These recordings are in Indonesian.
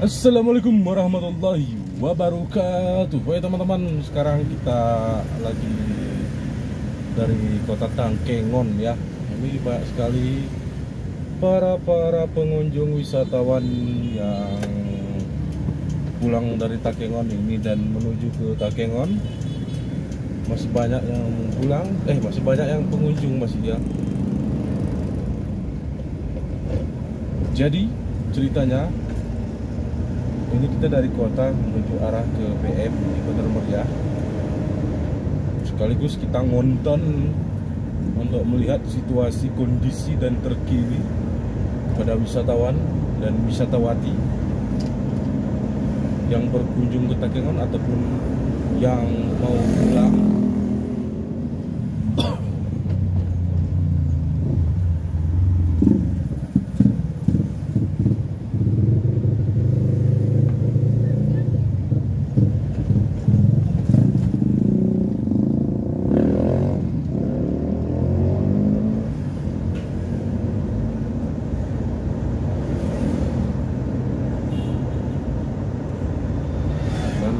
Assalamualaikum warahmatullahi wabarakatuh. Baik teman-teman, sekarang kita lagi dari kota Tangkengon ya. Ini banyak sekali para pengunjung wisatawan yang pulang dari Tangkengon ini dan menuju ke Tangkengon. Masih banyak yang pulang, masih banyak yang pengunjung masih ya. Jadi ceritanya, ini kita dari kota menuju arah ke PM di Bandar Meriah. Sekaligus kita ngonton untuk melihat situasi, kondisi dan terkini pada wisatawan dan wisatawati yang berkunjung ke Tangkengon ataupun yang mau pulang.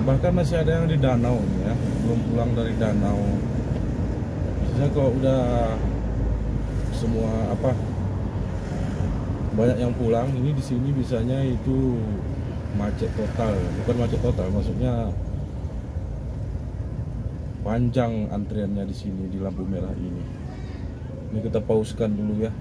Bahkan masih ada yang di danau ya, belum pulang dari danau. Biasanya kalau udah semua banyak yang pulang, ini di sini biasanya itu macet total. Bukan macet total, maksudnya panjang antriannya di sini di lampu merah ini. Ini kita pauskan dulu ya.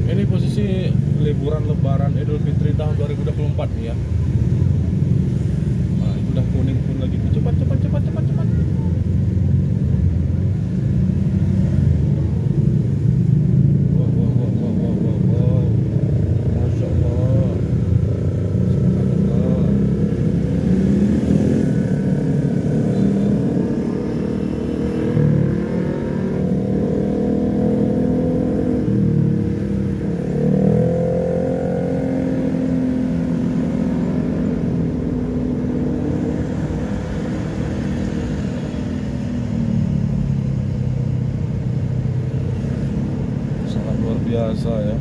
Ini posisi liburan Lebaran Idul Fitri tahun 2024 nih ya. Nah, itu udah kuning pun lagi. Cepat. Wow. Masya Allah. Subhanallah. Luar biasa ya.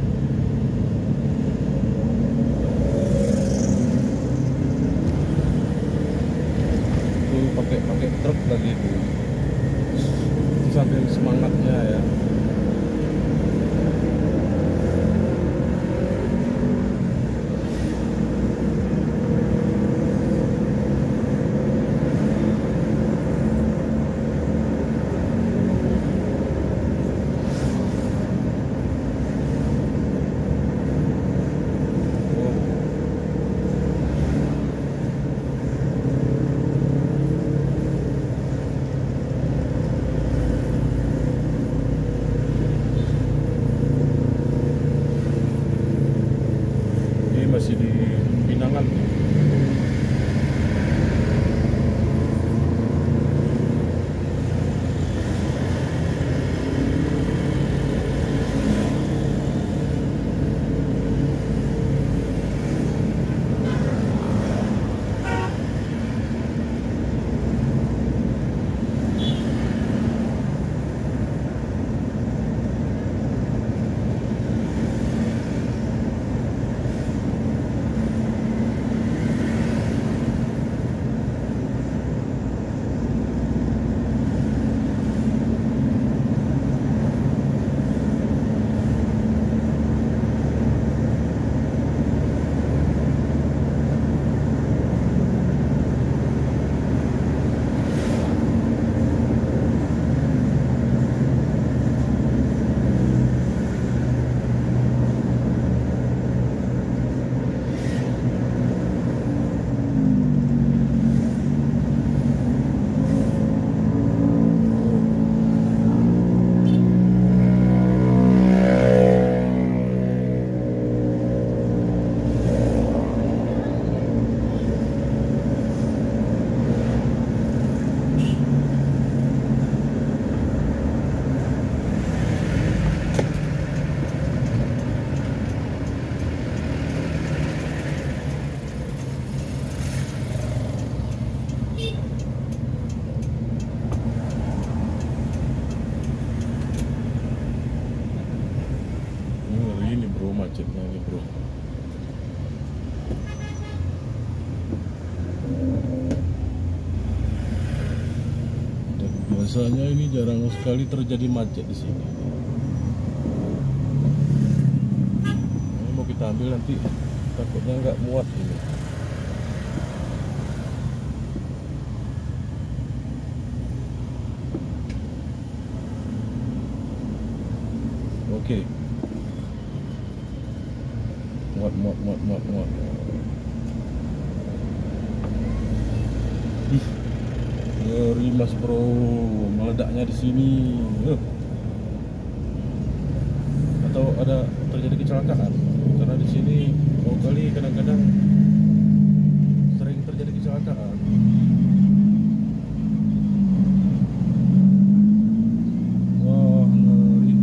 Itu pakai truk lagi itu sambil semangatnya ya. Biasanya ini jarang sekali terjadi macet di sini. Ini mau kita ambil nanti takutnya nggak muat ini. Oke. Muat. Ih, ngeri Mas Bro, meledaknya di sini. Atau ada terjadi kecelakaan? Karena di sini kali kadang-kadang sering terjadi kecelakaan. Wah, ngeri.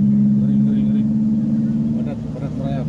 Padat merayap.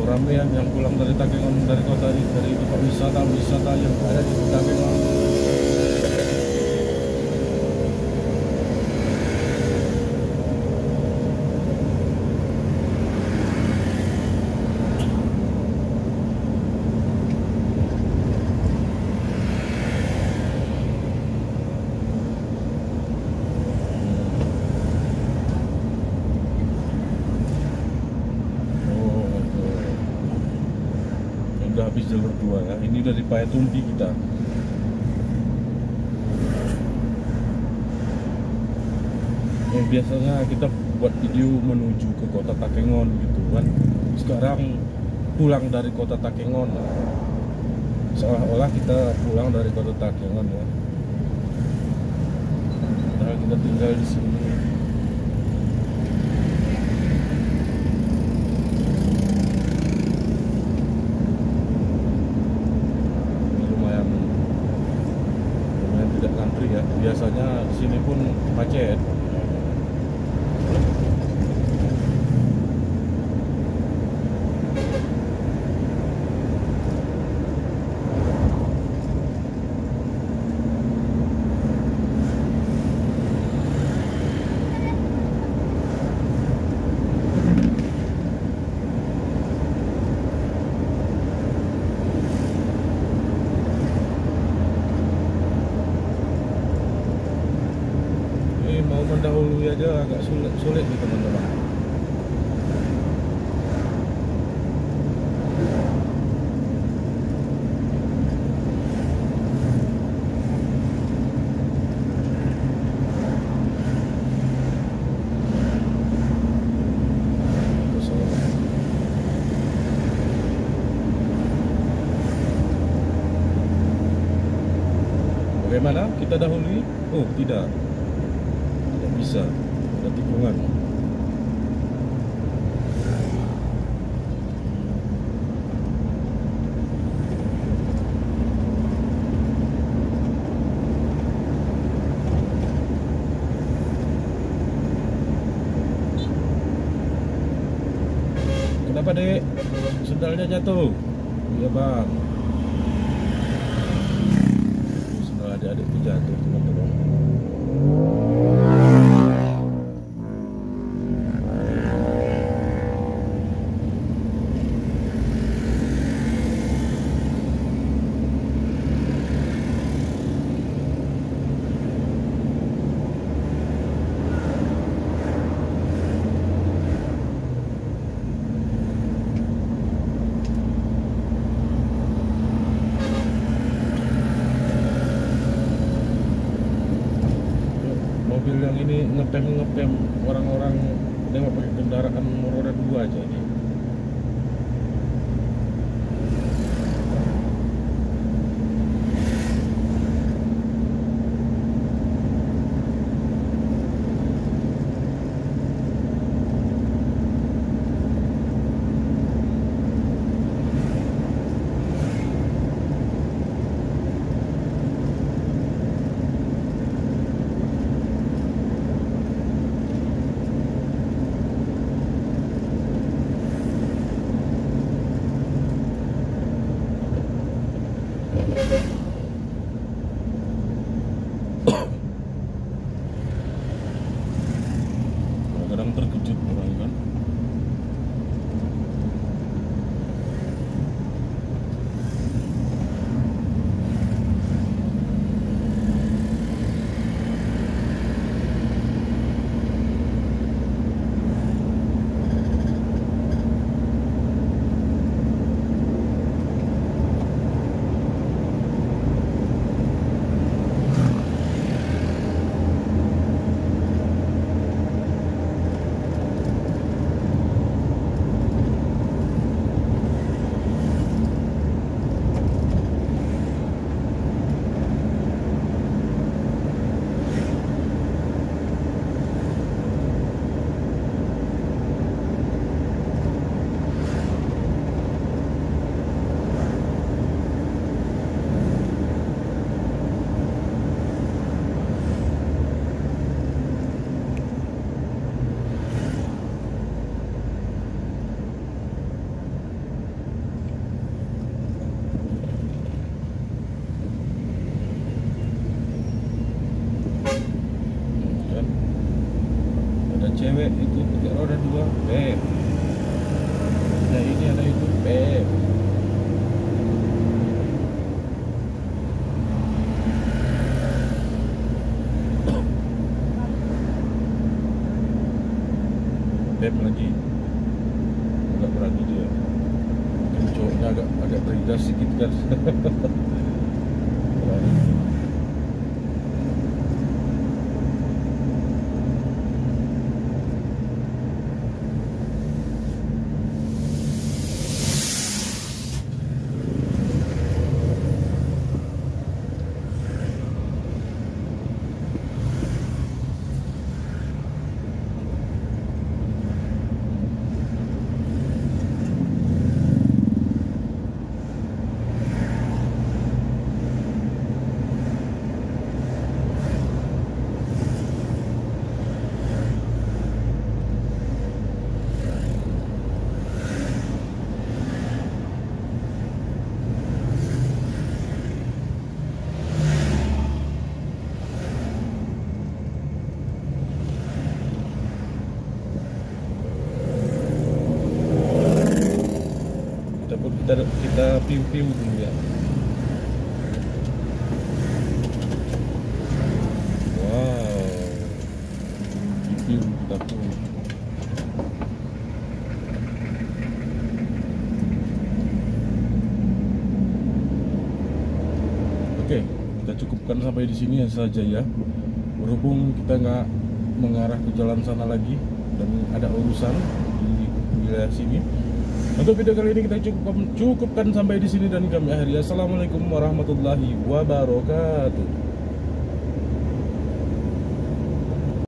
Ramai ya yang pulang dari Takengon, dari kota ini, dari tempat wisata yang ada di Takengon. Udah habis jalur 2 ya. Ini dari Payatumpi kita. Biasanya kita buat video menuju ke kota Takengon gitu kan. Sekarang pulang dari kota Takengon. Seolah-olah kita pulang dari kota Takengon ya. Padahal kita tinggal di sini. Tidak ngantri ya, biasanya di sini pun macet. Mau mendahului aja agak sulit nih teman-teman. Bagaimana? Kita dahului? Oh, tidak. Bisa ada tikungan. Kenapa dek? Sendalnya jatuh? Iya bang. Sendal adik-adikku jatuh teman-teman. Mobil yang ini ngepem orang-orang lewat pakai kendaraan roda 2 aja ini. Kadang terkejut orang kan. Cewek itu pakai roda 2 beb, ada ini ada itu beb. Beb lagi agak berani dia, mungkin cowoknya agak berindas sedikit kan. Kita piu-piu dulu ya. Wow, piu kita pun. Oke, kita cukupkan sampai di sini saja ya. Berhubung kita nggak mengarah ke jalan sana lagi dan ada urusan di wilayah sini. Untuk video kali ini kita cukupkan sampai di sini dan kami akhiri. Assalamualaikum warahmatullahi wabarakatuh.